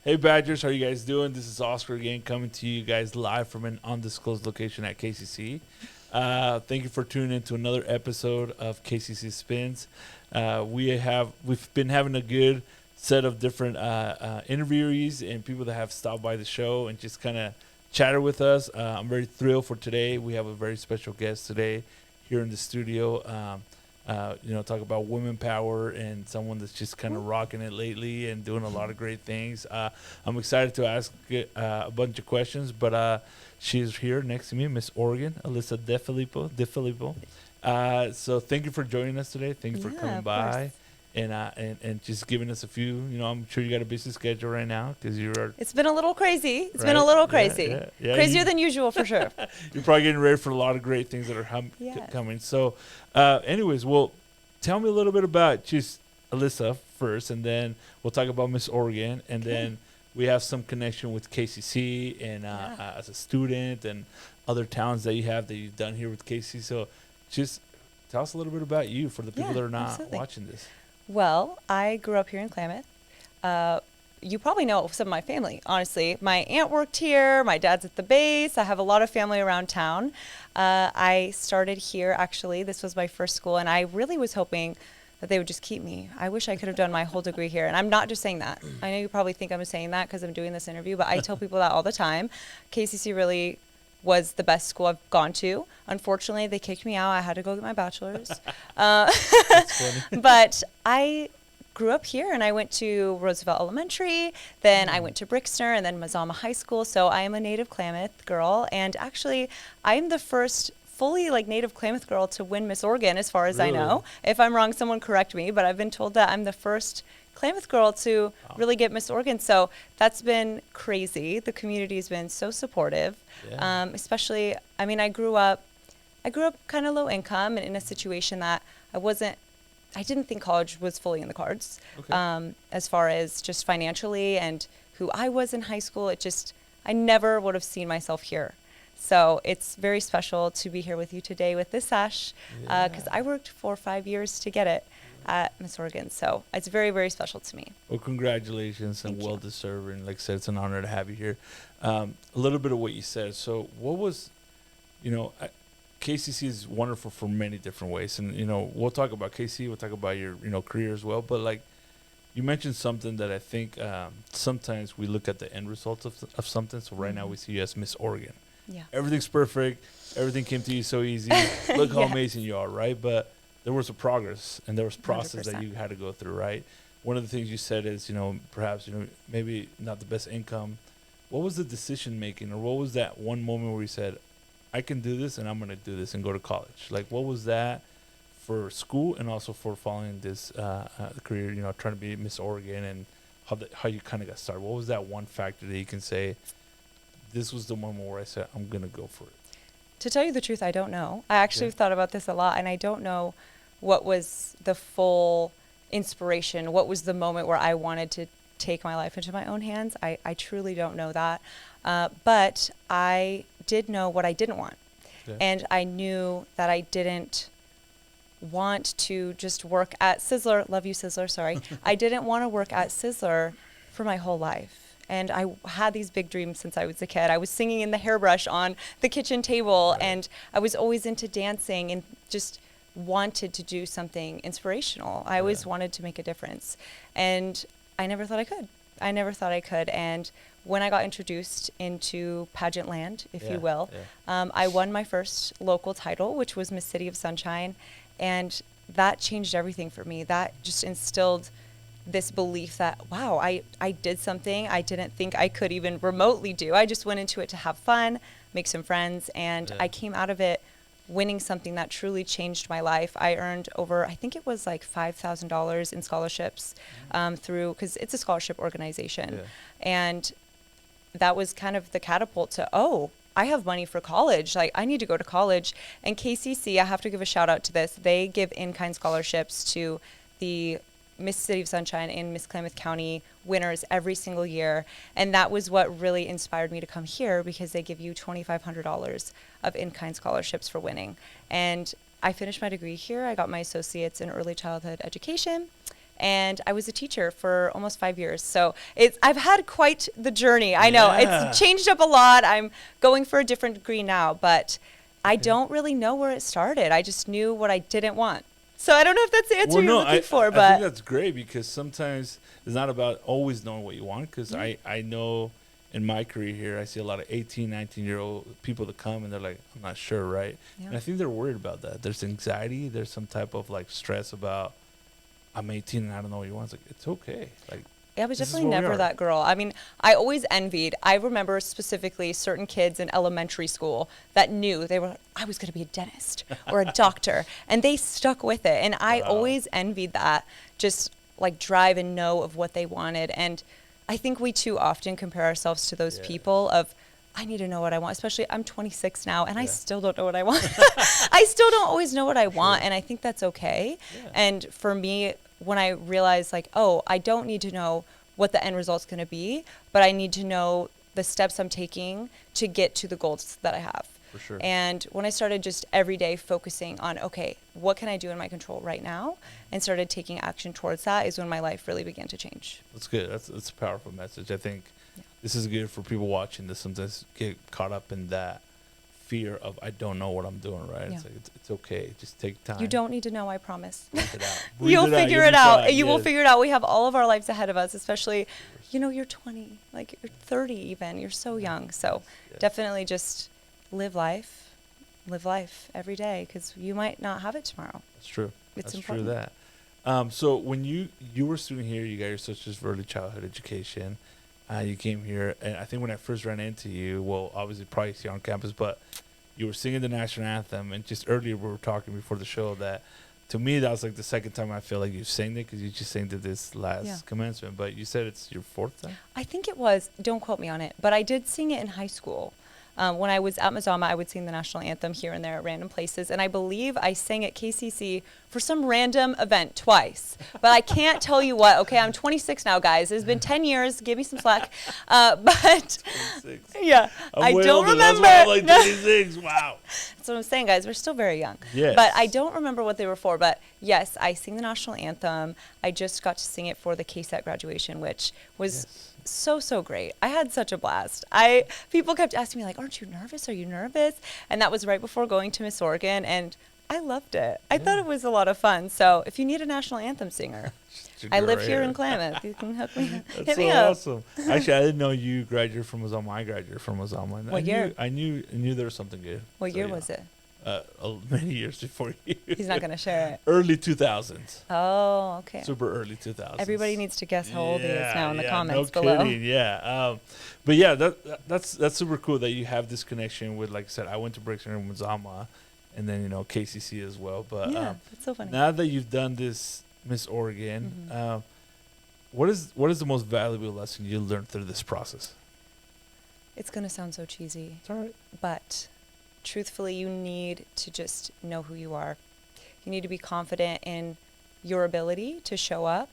Hey Badgers, how are you guys doing? This is Oscar again, coming to you guys live from an undisclosed location at KCC. Thank you for tuning in to another episode of KCC Spins. We've been having a good set of different interviewees and people that have stopped by the show and just kind of chatted with us. I'm very thrilled for today. We have a very special guest today here in the studio. Talk about women power and someone that's just kind of rocking it lately and doing a lot of great things. I'm excited to ask a bunch of questions, but she's here next to me, Miss Oregon, Allyssa Defillipo. So thank you for joining us today. Thank you for coming by and just giving us a few. I'm sure you got a busy schedule right now because you're. It's been a little crazy. It's right? been a little crazy. Yeah, Crazier than usual for sure. You're probably getting ready for a lot of great things that are coming. So, anyways, well, tell me a little bit about just Allyssa first, and then we'll talk about Miss Oregon, and then we have some connection with KCC and as a student and other towns that you've done here with KCC. So, just tell us a little bit about you for the people that are not watching this. Well, I grew up here in Klamath. You probably know some of my family, honestly. My aunt worked here. My dad's at the base. I have a lot of family around town. I started here, actually. This was my first school, and I really was hoping that they would just keep me. I wish I could have done my whole degree here, and I'm not just saying that. I know you probably think I'm saying that because I'm doing this interview, but I tell people that all the time. KCC really was the best school I've gone to. Unfortunately, they kicked me out. I had to go get my bachelor's. That's funny. But I grew up here, and I went to Roosevelt Elementary, then I went to Brixner, and then Mazama High School. So I am a native Klamath girl, and actually I'm the first fully native Klamath girl to win Miss Oregon, as far as I know. If I'm wrong, someone correct me, but I've been told that I'm the first Klamath girl to really get Miss Oregon. So that's been crazy. The community has been so supportive. Especially, I grew up kind of low income and in a situation that I didn't think college was fully in the cards. As far as just financially and who I was in high school, I never would have seen myself here. So it's very special to be here with you today with this sash, because I worked for 5 years to get it at Miss Oregon. So it's very, very special to me. Well, congratulations and well-deserved. And like I said, it's an honor to have you here. A little bit of what you said. So what was, KCC is wonderful for many different ways. And, we'll talk about KCC. We'll talk about your, career as well. But, you mentioned something that I think sometimes we look at the end results of something. So right now we see you as Miss Oregon. Yeah. Everything's perfect. Everything came to you so easy. Look how amazing you are, right? But there was a progress and there was process 100%. That you had to go through, right? One of the things you said is, perhaps, maybe not the best income. What was the decision making, or what was that one moment where you said, I can do this and I'm going to do this and go to college? What was that for school and also for following this career, trying to be Miss Oregon, and how you kind of got started? What was that one factor that you can say, this was the moment where I said, I'm going to go for it? To tell you the truth, I don't know. I actually thought about this a lot, and I don't know what was the full inspiration, what was the moment where I wanted to take my life into my own hands. I truly don't know that. But I did know what I didn't want. And I knew that I didn't want to just work at Sizzler. Love you, Sizzler, sorry. I didn't want to work at Sizzler for my whole life. And I had these big dreams since I was a kid. I was singing in the hairbrush on the kitchen table, and I was always into dancing and just wanted to do something inspirational. I always wanted to make a difference. And I never thought I could. And when I got introduced into pageant land, if you will, I won my first local title, which was Miss City of Sunshine. And that changed everything for me. That just instilled this belief that, wow, I did something I didn't think I could even remotely do. I just went into it to have fun, make some friends, and I came out of it winning something that truly changed my life. I earned over, I think it was $5,000 in scholarships through, because it's a scholarship organization. And that was kind of the catapult to, I have money for college. I need to go to college. And KCC, I have to give a shout out to this. They give in-kind scholarships to the Miss City of Sunshine and Miss Klamath County winners every single year. And that was what really inspired me to come here, because they give you $2,500 of in-kind scholarships for winning. And I finished my degree here. I got my associates in early childhood education. And I was a teacher for almost 5 years. So I've had quite the journey. I know it's changed up a lot. I'm going for a different degree now, but I don't really know where it started. I just knew what I didn't want. So I don't know if that's the answer you're looking for, but I think that's great, because sometimes it's not about always knowing what you want. Because I know in my career here, I see a lot of 18, 19-year-old people that come and they're like, I'm not sure, right? Yeah. And I think they're worried about that. There's anxiety. There's some type of like stress about, I'm 18 and I don't know what you want. It's like, it's okay. Like, I was definitely never that girl. I mean, I always envied. I remember specifically certain kids in elementary school that knew I was going to be a dentist or a doctor, and they stuck with it. And I always envied that, just like drive and know of what they wanted. And I think we too often compare ourselves to those people of, I need to know what I want. Especially, I'm 26 now, and I still don't know what I want. I still don't always know what I want, and I think that's okay. Yeah. And for me, when I realized like, oh, I don't need to know what the end result's going to be, but I need to know the steps I'm taking to get to the goals that I have. For sure. And when I started just every day focusing on, okay, what can I do in my control right now, and started taking action towards that, is when my life really began to change. That's good. That's a powerful message. I think this is good for people watching this. Sometimes get caught up in that fear of, I don't know what I'm doing, right? Yeah. It's like, it's okay. Just take time. You don't need to know, I promise. Breathe it out. You'll figure it out. You will figure it out. We have all of our lives ahead of us, especially, you're 20, like you're 30 even. You're so young. So definitely just live life every day, because you might not have it tomorrow. That's true. It's That's important. True that. So when you were a student here, you got your associates for early childhood education. You came here, and I think when I first ran into you, well, obviously probably here on campus, but you were singing the national anthem, and just earlier we were talking before the show that, to me, that was like the second time I feel like you sang it, because you just sang to this last commencement, but you said it's your fourth time? I think it was. Don't quote me on it, but I did sing it in high school. When I was at Mazama, I would sing the national anthem here and there at random places. And I believe I sang at KCC for some random event twice. But I can't tell you what. Okay, I'm 26 now, guys. It's been 10 years. Give me some slack. But 26. Yeah, I don't remember. That's why I'm like 26. Wow. That's what I'm saying, guys. We're still very young. Yes. But I don't remember what they were for. But yes, I sing the national anthem. I just got to sing it for the KSET graduation, which was so great. I had such a blast. People kept asking me like, aren't you nervous? Are you nervous? And that was right before going to Miss Oregon, and I loved it. I thought it was a lot of fun. So if you need a national anthem singer, I live here in Klamath. You can hook me. That's so awesome. Actually, I didn't know you graduated from Mazama. I graduated from Mazama. What year? I knew there was something good. What year was it? Many years before you. He's not going to share it. Early 2000s. Oh, okay. Super early 2000s. Everybody needs to guess how old he is now in the comments below. Kidding, yeah. But yeah, that's super cool that you have this connection with, like I said, I went to Brixton and Mazama, and then, KCC as well. But that's so funny. Now that you've done this Miss Oregon, what is the most valuable lesson you learned through this process? It's going to sound so cheesy. It's all right. But truthfully, you need to just know who you are. You need to be confident in your ability to show up.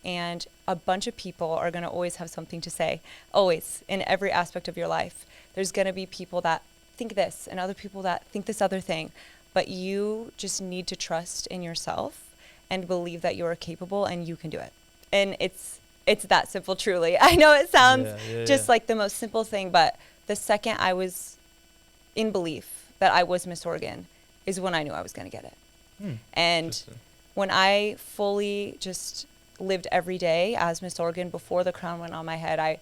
And a bunch of people are going to always have something to say. Always, in every aspect of your life. There's going to be people that think this and other people that think this other thing. But you just need to trust in yourself and believe that you are capable and you can do it. And it's that simple, truly. I know it sounds just like the most simple thing, but the second I was in belief that I was Miss Oregon is when I knew I was going to get it. And when I fully just lived every day as Miss Oregon before the crown went on my head,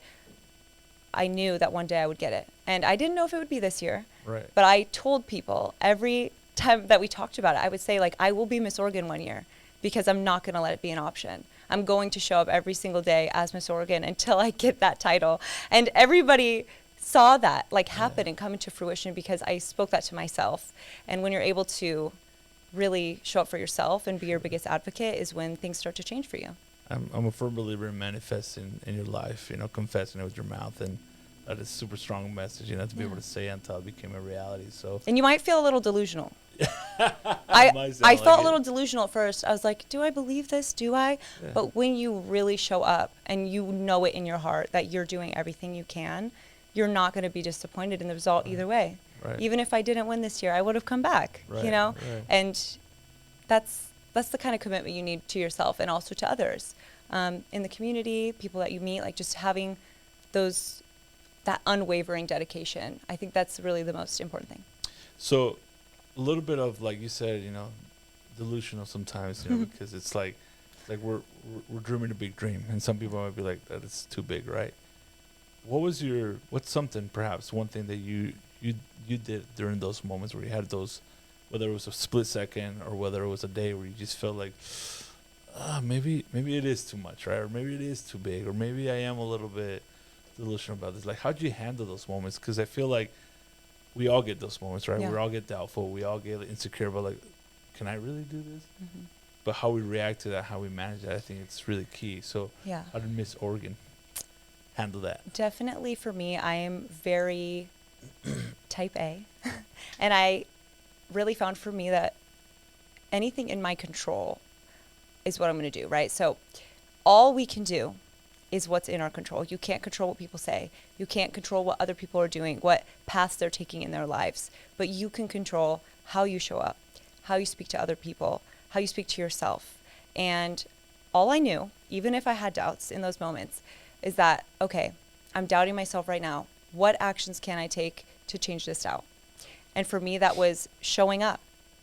I knew that one day I would get it. And I didn't know if it would be this year. Right. But I told people every time that we talked about it, I would say, like, I will be Miss Oregon one year, because I'm not going to let it be an option. I'm going to show up every single day as Miss Oregon until I get that title. And everybody saw that happen and come into fruition, because I spoke that to myself. And when you're able to really show up for yourself and be your biggest advocate is when things start to change for you. I'm a firm believer in manifesting in your life, confessing it with your mouth, and that is a super strong message, to be able to say until it became a reality. So. And you might feel a little delusional. I felt a little delusional at first. I was like, do I believe this? Do I? Yeah. But when you really show up and you know it in your heart that you're doing everything you can, you're not going to be disappointed in the result either way. Right. Even if I didn't win this year, I would have come back, Right. And that's that's the kind of commitment you need to yourself and also to others, in the community, people that you meet, like just having that unwavering dedication. I think that's really the most important thing. So a little bit of, like you said, delusional sometimes, because it's like we're dreaming a big dream, and some people might be like, that is too big, right? What's something, perhaps one thing that you did during those moments where you had those, whether it was a split second or whether it was a day where you just felt like, maybe it is too much, right? Or maybe it is too big, or maybe I am a little bit delusional about this. Like, how'd you handle those moments? Because I feel like we all get those moments, right? Yeah. We all get doubtful. We all get insecure about, like, can I really do this? Mm-hmm. But how we react to that, how we manage that, I think it's really key. So Yeah. how did Miss Oregon handle that? Definitely for me, I am very type A. And I really found for me that anything in my control is what I'm going to do, right? So all we can do is what's in our control. You can't control what people say. You can't control what other people are doing, what paths they're taking in their lives. But you can control how you show up, how you speak to other people, how you speak to yourself. And all I knew, even if I had doubts in those moments, is that, okay, I'm doubting myself right now. What actions can I take to change this doubt? And for me, that was showing up,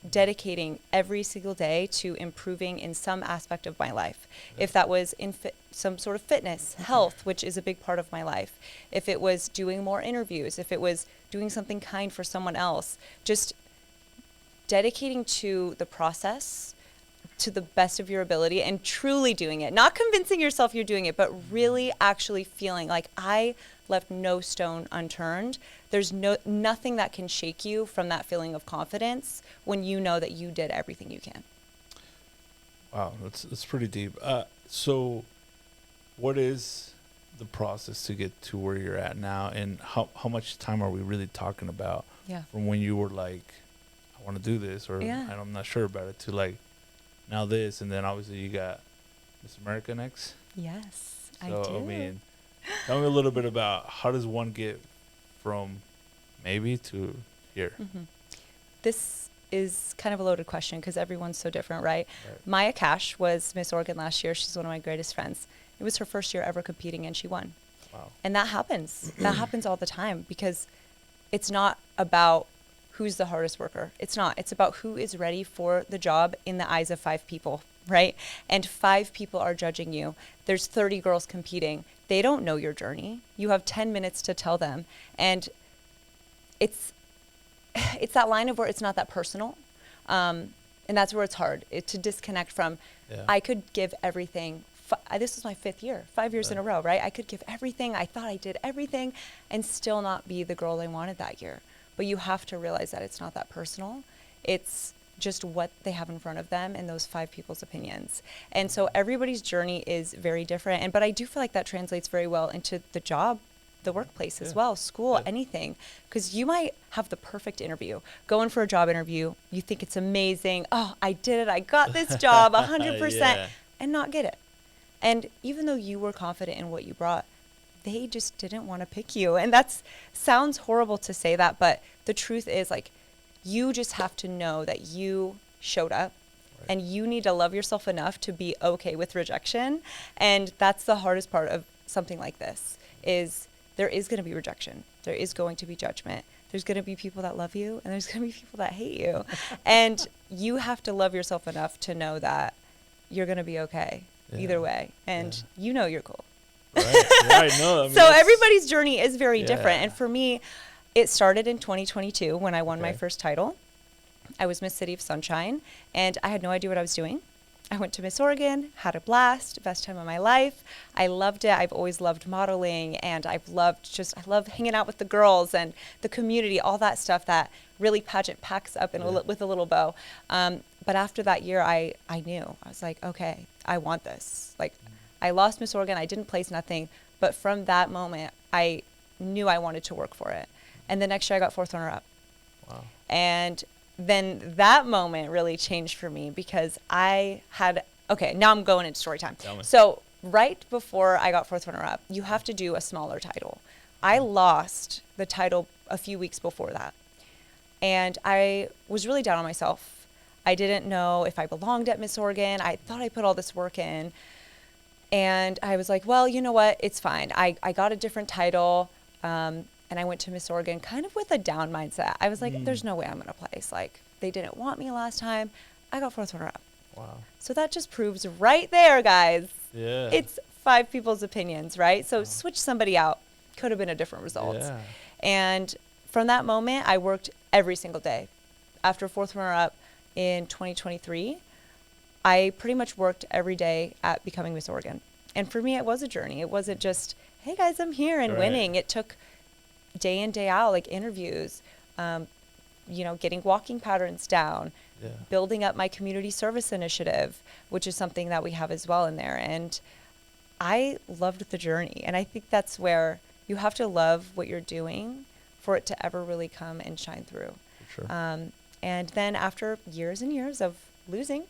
dedicating every single day to improving in some aspect of my life. If that was in some sort of fitness, health, which is a big part of my life. If it was doing more interviews, if it was doing something kind for someone else, just dedicating to the process to the best of your ability and truly doing it. Not convincing yourself you're doing it, but really actually feeling like I left no stone unturned. There's nothing that can shake you from that feeling of confidence when you know that you did everything you can. Wow, that's pretty deep. So what is the process to get to where you're at now, and how much time are we really talking about? Yeah. From when you were like, I want to do this, or Yeah. I'm not sure about it, to like now this, and then obviously you got Miss America next. Yes, So, I do. I mean, tell me a little bit about how does one get from maybe to here? Mm-hmm. This is kind of a loaded question because everyone's so different, right? Right. Maya Cash was Miss Oregon last year. She's one of my greatest friends. It was her first year ever competing, and she won. Wow. And that happens. That happens all the time because it's not about who's the hardest worker. It's not. It's about who is ready for the job in the eyes of 5 people, right? And 5 people are judging you. There's 30 girls competing. They don't know your journey. You have 10 minutes to tell them. And it's that line of where it's not that personal. And that's where it's hard to disconnect from. Yeah. I could give everything. This is my 5th year, 5 years in a row, right? I could give everything. I thought I did everything and still not be the girl I wanted that year. But you have to realize that it's not that personal. It's just what they have in front of them and those 5 people's opinions. And so everybody's journey is very different. But I do feel like that translates very well into the job, the workplace as well, school, anything. Because you might have the perfect interview. Go in for a job interview. You think it's amazing. Oh, I did it. I got this job 100% and not get it. And even though you were confident in what you brought, they just didn't want to pick you. And that sounds horrible to say that, but the truth is, like, you just have to know that you showed up. Right. And you need to love yourself enough to be okay with rejection. And that's the hardest part of something like this, is there is going to be rejection. There is going to be judgment. There's going to be people that love you, and there's going to be people that hate you. And you have to love yourself enough to know that you're going to be okay either way. And you know you're cool. Right. No, I mean, so everybody's journey is very different. And for me, it started in 2022 when I won my first title. I was Miss City of Sunshine, and I had no idea what I was doing. I went to Miss Oregon, had a blast, best time of my life. I loved it. I've always loved modeling, and I love hanging out with the girls and the community, all that stuff that really pageant packs up with a little bow. But after that year, I knew. I was like, okay, I want this. Like, I lost Miss Oregon. I didn't place nothing. But from that moment, I knew I wanted to work for it. And the next year, I got 4th runner-up. Wow. And then that moment really changed for me because now I'm going into story time. So right before I got 4th runner-up, you have to do a smaller title. I lost the title a few weeks before that. And I was really down on myself. I didn't know if I belonged at Miss Oregon. I thought I put all this work in. And I was like, well, you know what? It's fine. I got a different title. And I went to Miss Oregon kind of with a down mindset. I was like, there's no way I'm going to place. Like, they didn't want me last time. I got 4th runner-up. Wow. So that just proves right there, guys. Yeah. It's 5 people's opinions, right? So switch somebody out. Could have been a different result. Yeah. And from that moment, I worked every single day. After 4th runner-up in 2023, I pretty much worked every day at becoming Miss Oregon. And for me, it was a journey. It wasn't just, hey, guys, I'm here and winning. It took day in, day out, like interviews, getting walking patterns down, building up my community service initiative, which is something that we have as well in there. And I loved the journey. And I think that's where you have to love what you're doing for it to ever really come and shine through. For sure. And then after years and years of losing,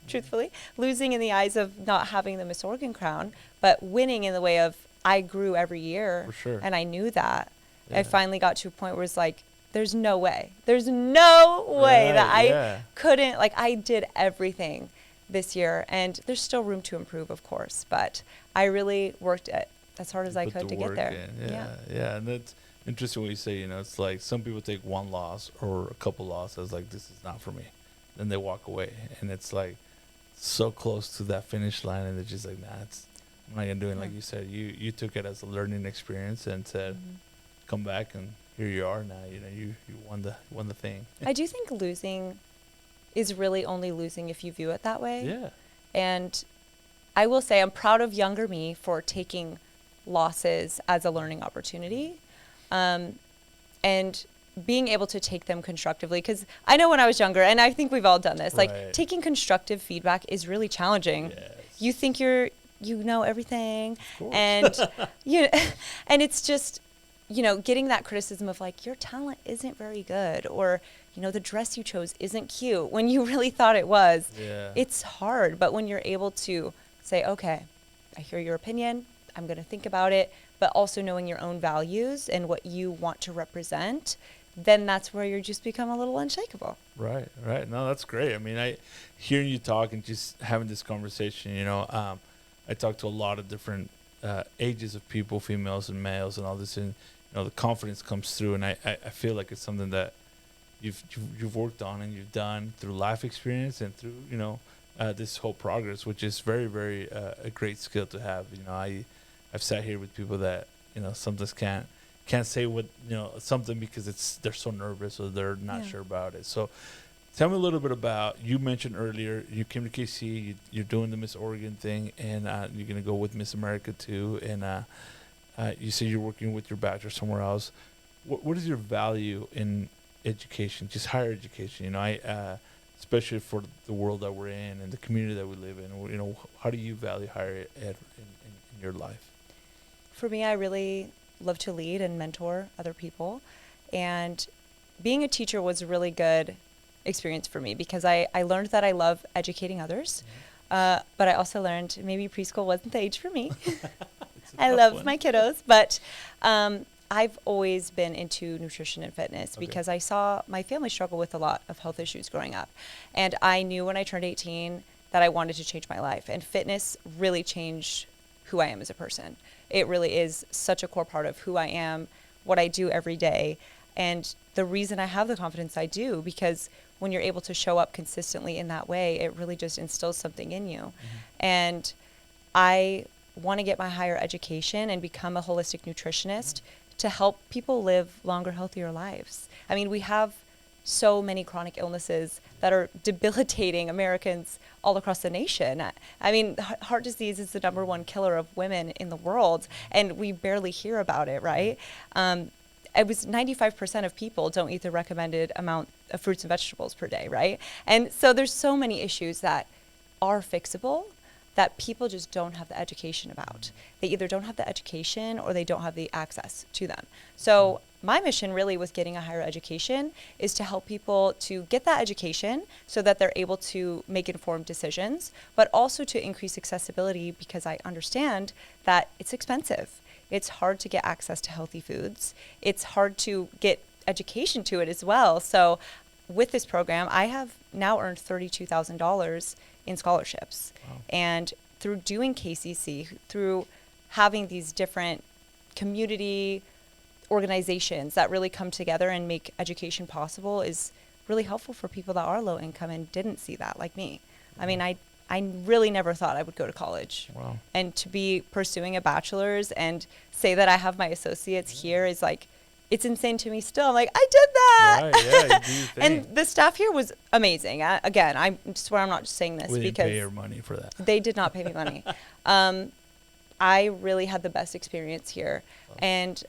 truthfully, losing in the eyes of not having the Miss Oregon crown, but winning in the way of I grew every year. For sure. And I knew that. Yeah. I finally got to a point where it's like, there's no way. There's no way that I couldn't, like, I did everything this year. And there's still room to improve, of course. But I really worked as hard as I could to get there. Yeah. And that's interesting what you say. It's like some people take one loss or a couple losses, like, this is not for me. Then they walk away. And it's like so close to that finish line. And they're just like, nah, I'm not going to do it. Like you said, you took it as a learning experience and said, come back, and here you are now. You won the thing. I do think losing is really only losing if you view it that way. Yeah. And I will say I'm proud of younger me for taking losses as a learning opportunity, and being able to take them constructively. Because I know when I was younger, and I think we've all done this, like taking constructive feedback is really challenging. Yes. You think you know everything, and and it's just, getting that criticism of like, your talent isn't very good, or, the dress you chose isn't cute when you really thought it was. Yeah. It's hard. But when you're able to say, okay, I hear your opinion, I'm going to think about it, but also knowing your own values and what you want to represent, then that's where you just become a little unshakable. Right. No, that's great. I mean, hearing you talk and just having this conversation, I talk to a lot of different ages of people, females and males and all this, and the confidence comes through, and I feel like it's something that you've worked on and you've done through life experience and through this whole progress, which is very, very a great skill to have. I've sat here with people that sometimes can't say what something because they're so nervous or they're not sure about it. So tell me a little bit about, you mentioned earlier you came to KC, you're doing the Miss Oregon thing, and you're gonna go with Miss America too, and you say you're working with your bachelor somewhere else. What is your value in education, just higher education? Especially for the world that we're in and the community that we live in. How do you value higher ed in your life? For me, I really love to lead and mentor other people, and being a teacher was a really good experience for me because I learned that I love educating others, but I also learned maybe preschool wasn't the age for me. I love my kiddos, but I've always been into nutrition and fitness because I saw my family struggle with a lot of health issues growing up. And I knew when I turned 18 that I wanted to change my life. And fitness really changed who I am as a person. It really is such a core part of who I am, what I do every day. And the reason I have the confidence I do, because when you're able to show up consistently in that way, it really just instills something in you. And I want to get my higher education and become a holistic nutritionist to help people live longer, healthier lives. I mean, we have so many chronic illnesses that are debilitating Americans all across the nation. I mean, heart disease is the #1 killer of women in the world, and we barely hear about it, right? It was 95% of people don't eat the recommended amount of fruits and vegetables per day, right? And so there's so many issues that are fixable that people just don't have the education about. They either don't have the education or they don't have the access to them. So my mission really with getting a higher education is to help people to get that education so that they're able to make informed decisions, but also to increase accessibility because I understand that it's expensive. It's hard to get access to healthy foods. It's hard to get education to it as well. So with this program, I have now earned $32,000 in scholarships. Wow. And through doing KCC, through having these different community organizations that really come together and make education possible is really helpful for people that are low income and didn't see that, like me. I mean, I really never thought I would go to college. Wow. And to be pursuing a bachelor's and say that I have my associates here is like, it's insane to me still. I'm like, I did that. Right, yeah, you do your thing. And the staff here was amazing. Again, I swear I'm not just saying this We didn't because pay your money for that. they did not pay me money. I really had the best experience here. And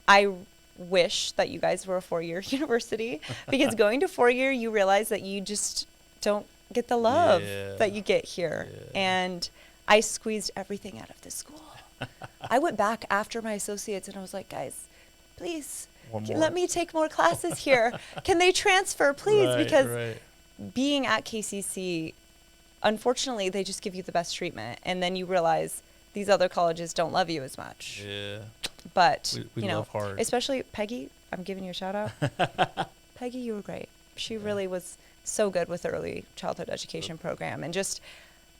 I wish that you guys were a 4-year university, because going to 4-year, you realize that you just don't get the love that you get here. Yeah. And I squeezed everything out of the school. I went back after my associates and I was like, guys, please let me take more classes here. Can they transfer, please? Right, because right. being at KCC, unfortunately, they just give you the best treatment. And then you realize these other colleges don't love you as much. Yeah. But, we you know, love hard. especially Peggy, I'm giving you a shout out. Peggy, you were great. She really was so good with the early childhood education program. And just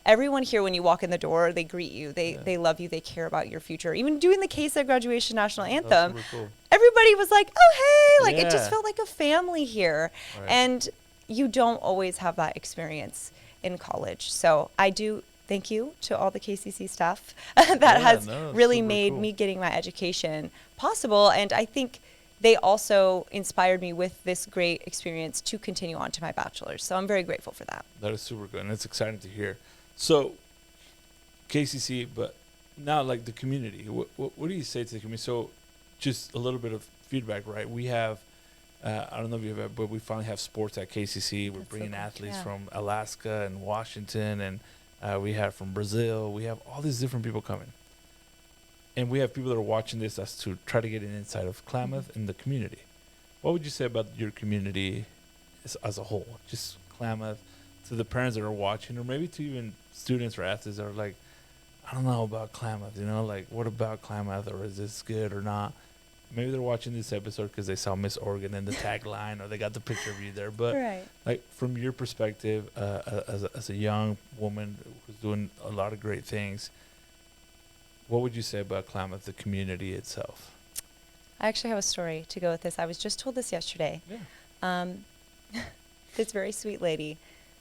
everyone here, when you walk in the door, they greet you. They love you. They care about your future. Even doing the KCC graduation national anthem, Super cool. everybody was like, oh, hey, like it just Yeah. felt like a family here. Right. And you don't always have that experience in college. So I do thank you to all the KCC staff that has really made me getting my education possible. And I think they also inspired me with this great experience to continue on to my bachelor's. So I'm very grateful for that. That is super good, and it's exciting to hear. So, KCC, but now like the community, what do you say to the community? So, just a little bit of feedback, right? We have, I don't know if you have, but we finally have sports at KCC. We're That's bringing so cool. athletes Yeah. from Alaska and Washington, and we have from Brazil. We have all these different people coming. And we have people that are watching this as to try to get an insight of Klamath and the community. What would you say about your community as a whole? Just Klamath, to the parents that are watching, or maybe to even students or athletes that are like, I don't know about Klamath, you know, like what about Klamath, or is this good or not? Maybe they're watching this episode because they saw Miss Oregon in the tagline, or they got the picture of you there. But Right. like from your perspective, as a young woman who's doing a lot of great things, what would you say about Klamath, the community itself? I actually have a story to go with this. I was just told this yesterday. Yeah. This very sweet lady,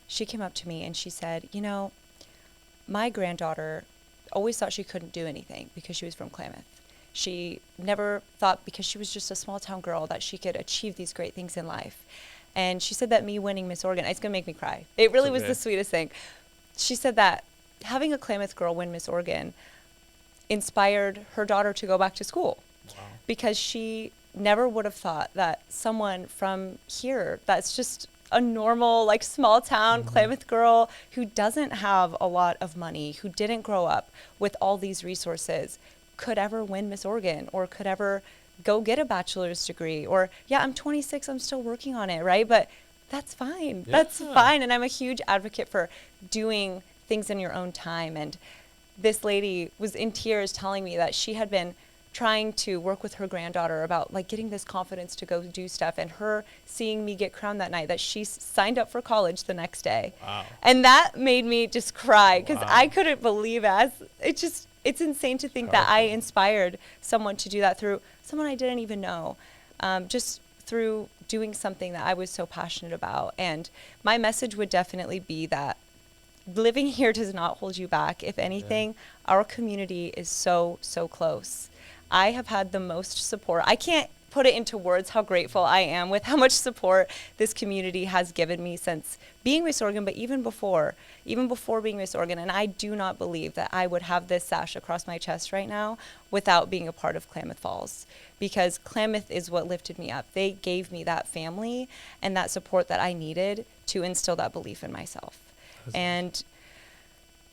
she came up to me and she said, you know, my granddaughter always thought she couldn't do anything because she was from Klamath. She never thought, because she was just a small town girl, that she could achieve these great things in life. And she said that me winning Miss Oregon, it's going to make me cry. It really was the sweetest thing. She said that having a Klamath girl win Miss Oregon inspired her daughter to go back to school. Wow. Because she never would have thought that someone from here, that's just a normal, like, small town Klamath girl who doesn't have a lot of money, who didn't grow up with all these resources, could ever win Miss Oregon or could ever go get a bachelor's degree. Or, yeah, I'm 26, I'm still working on it, right? But that's fine. Yeah. That's fine. And I'm a huge advocate for doing things in your own time. And this lady was in tears telling me that she had been trying to work with her granddaughter about like getting this confidence to go do stuff, and her seeing me get crowned that night, that she signed up for college the next day. Wow. And that made me just cry because Wow. I couldn't believe it. It's insane to think that I Powerful. inspired someone to do that through someone I didn't even know, just through doing something that I was so passionate about. And my message would definitely be that living here does not hold you back. If anything, our community is so, so close. I have had the most support. I can't put it into words how grateful I am with how much support this community has given me since being Miss Oregon, but even before being Miss Oregon. And I do not believe that I would have this sash across my chest right now without being a part of Klamath Falls, because Klamath is what lifted me up. They gave me that family and that support that I needed to instill that belief in myself. And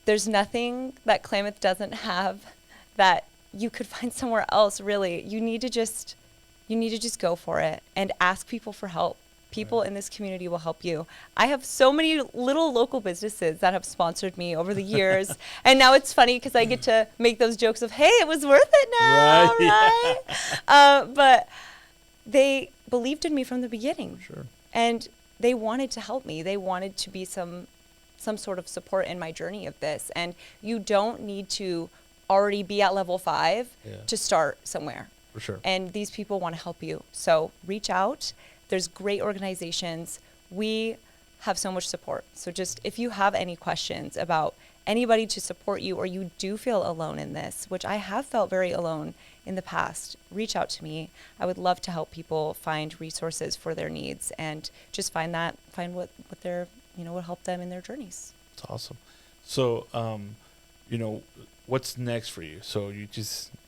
there's nothing that Klamath doesn't have that you could find somewhere else, really. You need to just go for it and ask people for help. People in this community will help you. I have so many little local businesses that have sponsored me over the years. And now it's funny because I get to make those jokes of, hey, it was worth it now, right? But they believed in me from the beginning. Sure. And they wanted to help me. They wanted to be some sort of support in my journey of this. And you don't need to already be at level 5 to start somewhere. For sure. And these people want to help you. So reach out. There's great organizations. We have so much support. So just if you have any questions about anybody to support you, or you do feel alone in this, which I have felt very alone in the past, reach out to me. I would love to help people find resources for their needs and just find what their, will help them in their journeys. That's awesome. So, what's next for you? So you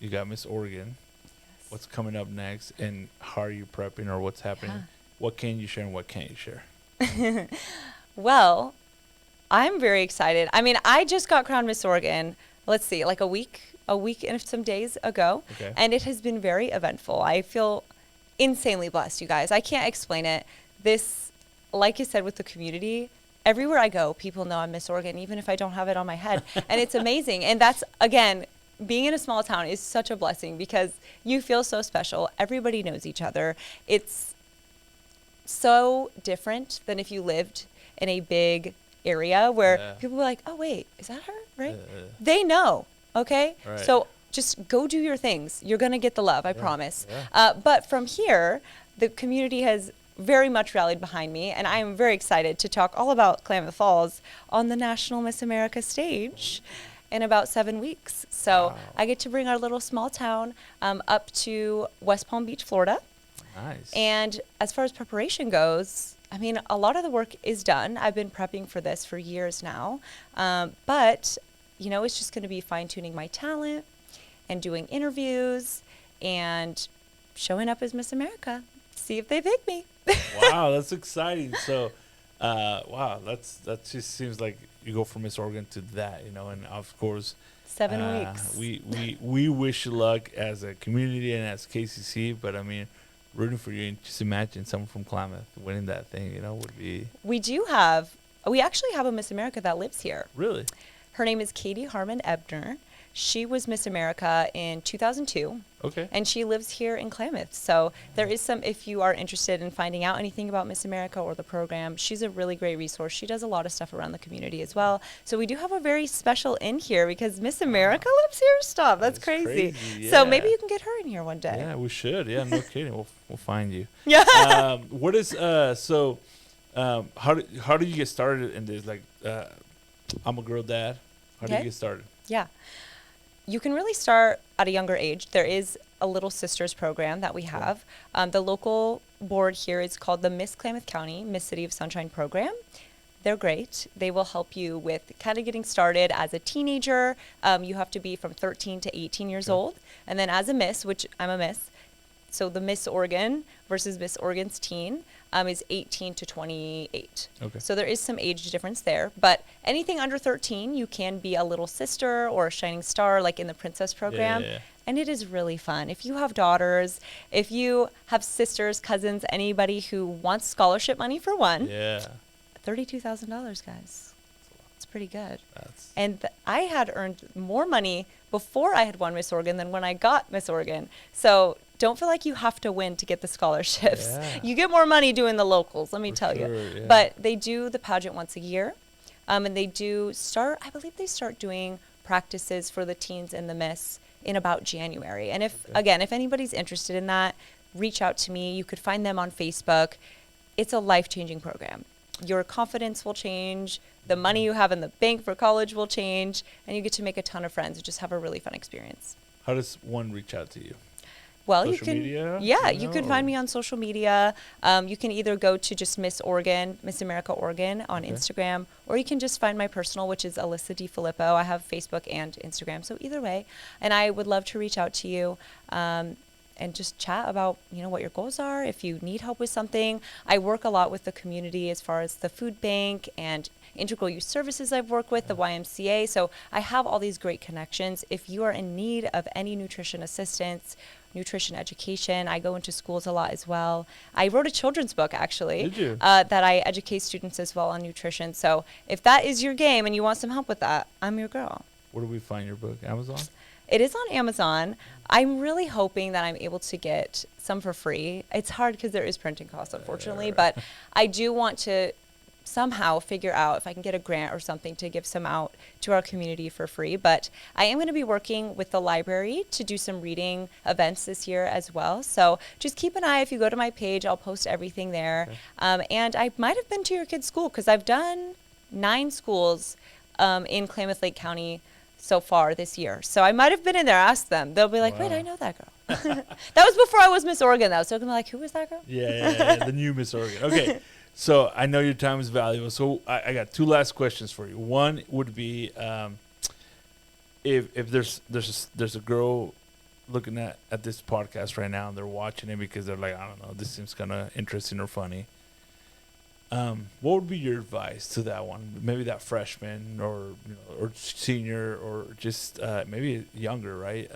got Miss Oregon. Yes. What's coming up next, and how are you prepping, or what's happening? Yeah. What can you share and what can't you share? Well, I'm very excited. I mean, I just got crowned Miss Oregon, let's see, like a week and some days ago. Okay. And it has been very eventful. I feel insanely blessed, you guys. I can't explain it. This, like you said, with the community, everywhere I go, people know I'm Miss Oregon, even if I don't have it on my head. And it's amazing. And that's, again, being in a small town is such a blessing because you feel so special. Everybody knows each other. It's so different than if you lived in a big area where people were like, oh, wait, is that her? Right? They know. Okay. Right. So just go do your things. You're going to get the love. I promise. Yeah. But from here, the community has very much rallied behind me, and I am very excited to talk all about Klamath Falls on the National Miss America stage in about 7 weeks. So I get to bring our little small town up to West Palm Beach, Florida. Nice. And as far as preparation goes, I mean, a lot of the work is done. I've been prepping for this for years now. But, it's just going to be fine-tuning my talent and doing interviews and showing up as Miss America. See if they pick me. Wow, that's exciting. So, that just seems like you go from Miss Oregon to that, and of course, 7 weeks. We wish you luck as a community and as KCC, but I mean, rooting for you, and just imagine someone from Klamath winning that thing, would be. We actually have a Miss America that lives here. Really? Her name is Katie Harmon Ebner. She was Miss America in 2002. Okay. And she lives here in Klamath. So there is if you are interested in finding out anything about Miss America or the program, she's a really great resource. She does a lot of stuff around the community as well. So we do have a very special in here because Miss America lives here. Stop. That's crazy. Yeah. So maybe you can get her in here one day. Yeah, we should. Yeah, no kidding. We'll find you. Yeah. What is how do you get started in this? Like, I'm a girl dad. How do you get started? Yeah. You can really start at a younger age. There is a Little Sisters program that we have. The local board here is called the Miss Klamath County Miss City of Sunshine program. They're great. They will help you with kind of getting started as a teenager. You have to be from 13 to 18 years old. And then as a Miss, which I'm a Miss, so the Miss Oregon versus Miss Oregon's teen is 18 to 28. Okay. So there is some age difference there. But anything under 13, you can be a Little Sister or a Shining Star, like in the Princess program. Yeah. And it is really fun. If you have daughters, if you have sisters, cousins, anybody who wants scholarship money for one, $32,000, guys. It's pretty good. And I had earned more money before I had won Miss Oregon than when I got Miss Oregon. So don't feel like you have to win to get the scholarships. Yeah. You get more money doing the locals, let me tell you. Yeah. But they do the pageant once a year. And they do start doing practices for the teens and the Miss in about January. And if anybody's interested in that, reach out to me. You could find them on Facebook. It's a life-changing program. Your confidence will change. The money you have in the bank for college will change. And you get to make a ton of friends and just have a really fun experience. How does one reach out to you? Well, social media? Yeah, you can find me on social media. You can either go to just Miss Oregon, Miss America Oregon on Instagram, or you can just find my personal, which is Allyssa Defillipo. I have Facebook and Instagram, so either way. And I would love to reach out to you and just chat about, what your goals are. If you need help with something, I work a lot with the community as far as the food bank and integral youth services I've worked with, the YMCA. So I have all these great connections. If you are in need of any nutrition assistance, nutrition education, I go into schools a lot as well. I wrote a children's book, actually. Did you? That I educate students as well on nutrition. So if that is your game and you want some help with that, I'm your girl. Where do we find your book? Amazon? It is on Amazon. I'm really hoping that I'm able to get some for free. It's hard because there is printing costs, unfortunately, but I do want to somehow figure out if I can get a grant or something to give some out to our community for free. But I am going to be working with the library to do some reading events this year as well. So just keep an eye. If you go to my page, I'll post everything there. Okay. And I might have been to your kid's school because I've done 9 schools in Klamath Lake County so far this year. So I might have been in there. Ask them. They'll be like, wait, I know that girl. That was before I was Miss Oregon, though. So I'm like, who was that girl? Yeah, the new Miss Oregon. Okay. So I know your time is valuable. So I got 2 last questions for you. One would be, if there's a girl looking at this podcast right now and they're watching it because they're like, I don't know, this seems kind of interesting or funny. What would be your advice to that one? Maybe that freshman or or senior or just maybe younger, right?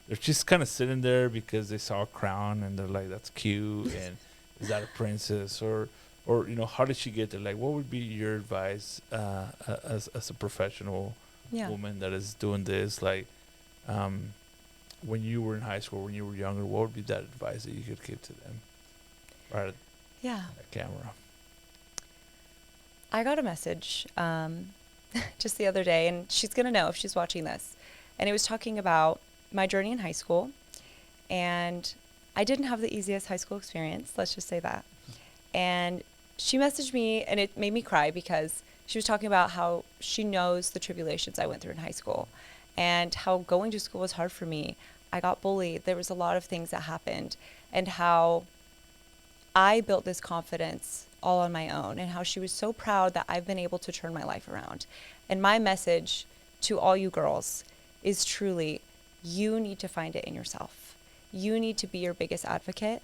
They're just kind of sitting there because they saw a crown and they're like, that's cute, and is that a princess or how did she get there? Like, what would be your advice as a professional woman that is doing this? Like, when you were in high school, when you were younger, what would be that advice that you could give to them? Right at that camera. I got a message just the other day, and she's going to know if she's watching this. And it was talking about my journey in high school. And I didn't have the easiest high school experience, let's just say that. And she messaged me, and it made me cry because she was talking about how she knows the tribulations I went through in high school and how going to school was hard for me. I got bullied. There was a lot of things that happened, and how I built this confidence all on my own, and how she was so proud that I've been able to turn my life around. And my message to all you girls is truly, you need to find it in yourself. You need to be your biggest advocate.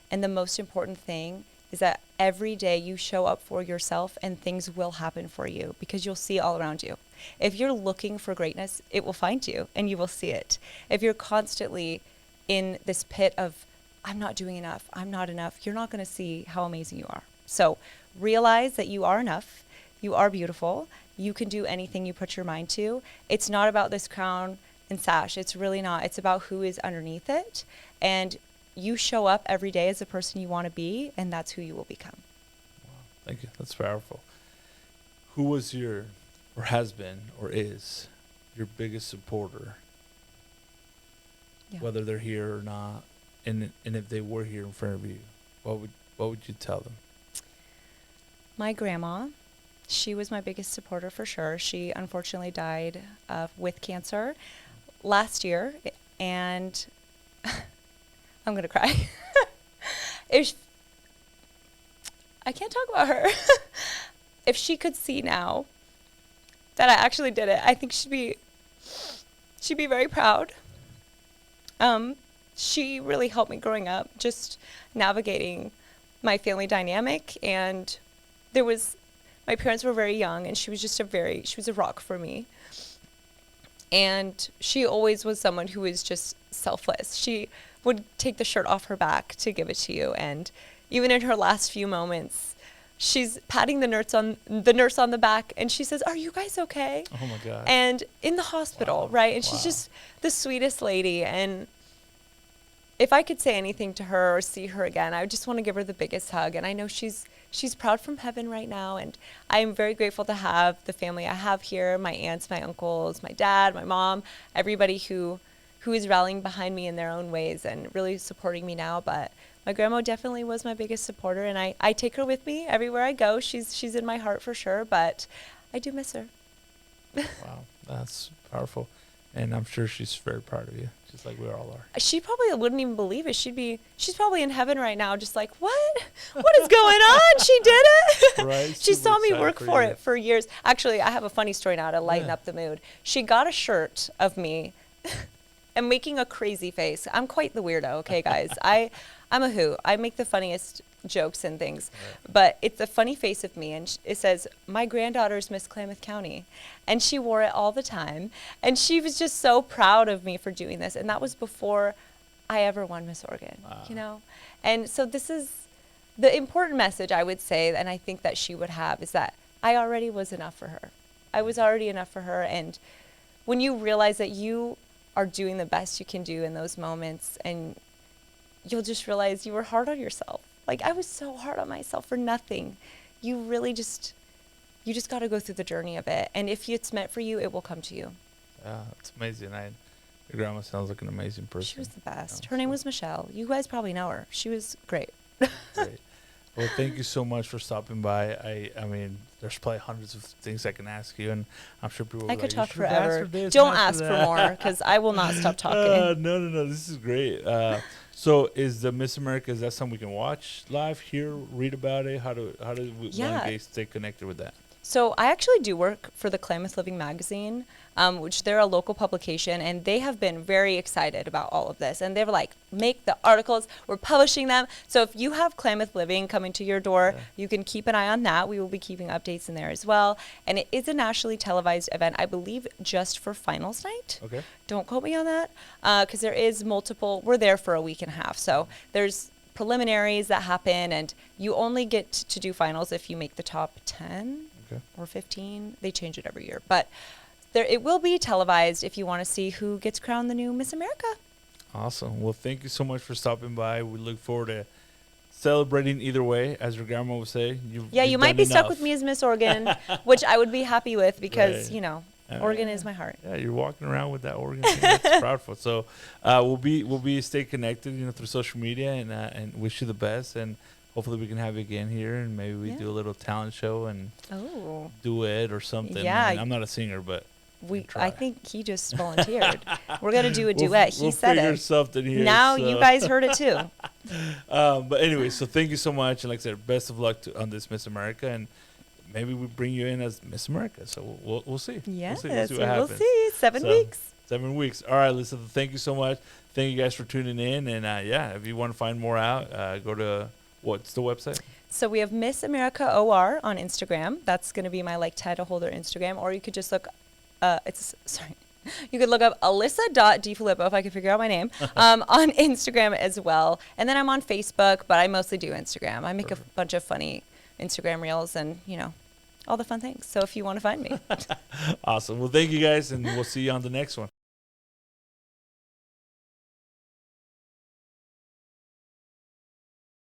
And the most important thing is that every day you show up for yourself and things will happen for you because you'll see all around you. If you're looking for greatness, it will find you and you will see it. If you're constantly in this pit of, I'm not doing enough, I'm not enough, you're not going to see how amazing you are. So realize that you are enough, you are beautiful, you can do anything you put your mind to. It's not about this crown and sash. It's really not. It's about who is underneath it. And you show up every day as the person you want to be, and that's who you will become. Wow. Thank you. That's powerful. Who was or has been, or is your biggest supporter? Yeah. Whether they're here or not, and if they were here in front of you, what would you tell them? My grandma. She was my biggest supporter for sure. She unfortunately died with cancer last year, and I'm going to cry. I can't talk about her. If she could see now that I actually did it, I think she'd be very proud. She really helped me growing up, just navigating my family dynamic, and my parents were very young, and she was a rock for me. And she always was someone who was just selfless. She would take the shirt off her back to give it to you. And even in her last few moments, she's patting the nurse on the back, and she says, "Are you guys okay?" Oh my God. And in the hospital, right? And she's just the sweetest lady. And if I could say anything to her or see her again, I would just want to give her the biggest hug. And I know she's proud from heaven right now, and I am very grateful to have the family I have here, my aunts, my uncles, my dad, my mom, everybody who is rallying behind me in their own ways and really supporting me now. But my grandma definitely was my biggest supporter, and I take her with me everywhere I go. She's in my heart for sure, but I do miss her. Wow, that's powerful. And I'm sure she's very proud of you, just like we all are. She probably wouldn't even believe it. She's probably in heaven right now, just like, what is going on? She did it. Right. She saw me work for it for years. Actually, I have a funny story now to lighten up the mood. She got a shirt of me. I'm making a crazy face. I'm quite the weirdo, okay, guys? I'm a hoot. I make the funniest jokes and things, but it's a funny face of me, and it says, "My granddaughter's Miss Klamath County," and she wore it all the time, and she was just so proud of me for doing this, and that was before I ever won Miss Oregon. And so this is the important message I would say, and I think that she would have, is that I already was enough for her. I was already enough for her, and when you realize that you are doing the best you can do in those moments, and you'll just realize you were hard on yourself. Like, I was so hard on myself for nothing. You really just got to go through the journey of it. And if it's meant for you, it will come to you. Yeah, it's amazing. Your grandma sounds like an amazing person. She was the best. Yeah, Her name was Michelle. You guys probably know her. She was great. Great. Well, thank you so much for stopping by. I mean, there's probably hundreds of things I can ask you, and I'm sure people will I be could like, talk "You should ask forever. for this, Don't ask ask for for more, because I will not stop talking. No. This is great. So is the Miss America, is that something we can watch live, hear, read about it? How do one stay connected with that? So I actually do work for the Klamath Living magazine, which they're a local publication, and they have been very excited about all of this. And they're like, make the articles, we're publishing them. So if you have Klamath Living coming to your door, you can keep an eye on that. We will be keeping updates in there as well. And it is a nationally televised event, I believe, just for finals night. Okay. Don't quote me on that, because there is multiple. We're there for a week and a half. So there's preliminaries that happen, and you only get to do finals if you make the top 10. Or 15. They change it every year. But it will be televised if you want to see who gets crowned the new Miss America. Awesome. Well, thank you so much for stopping by. We look forward to celebrating either way, as your grandma would say. You might be stuck with me as Miss Oregon, which I would be happy with because, Right. Oregon is my heart. Yeah, you're walking around with that Oregon thing. That's proudful. So we'll stay connected, through social media, and wish you the best. And hopefully we can have you again here, and maybe we do a little talent show and duet or something. Yeah. I mean, I'm not a singer, but I think he just volunteered. We're gonna do a duet. He said figure it. Something here. Now you guys heard it too. But anyway, so thank you so much, and like I said, best of luck on this Miss America, and maybe we bring you in as Miss America. So we'll see. Yes, we'll see what happens. We'll see. 7 weeks. 7 weeks. All right, Allyssa, thank you so much. Thank you guys for tuning in, and if you want to find more out, go to what's the website? So we have Miss America OR on Instagram. That's going to be my title holder Instagram. Or you could just look, you could look up Allyssa.Defillipo, if I could figure out my name, on Instagram as well. And then I'm on Facebook, but I mostly do Instagram. I make a bunch of funny Instagram reels and, all the fun things. So if you want to find me. Awesome. Well, thank you guys, and we'll see you on the next one.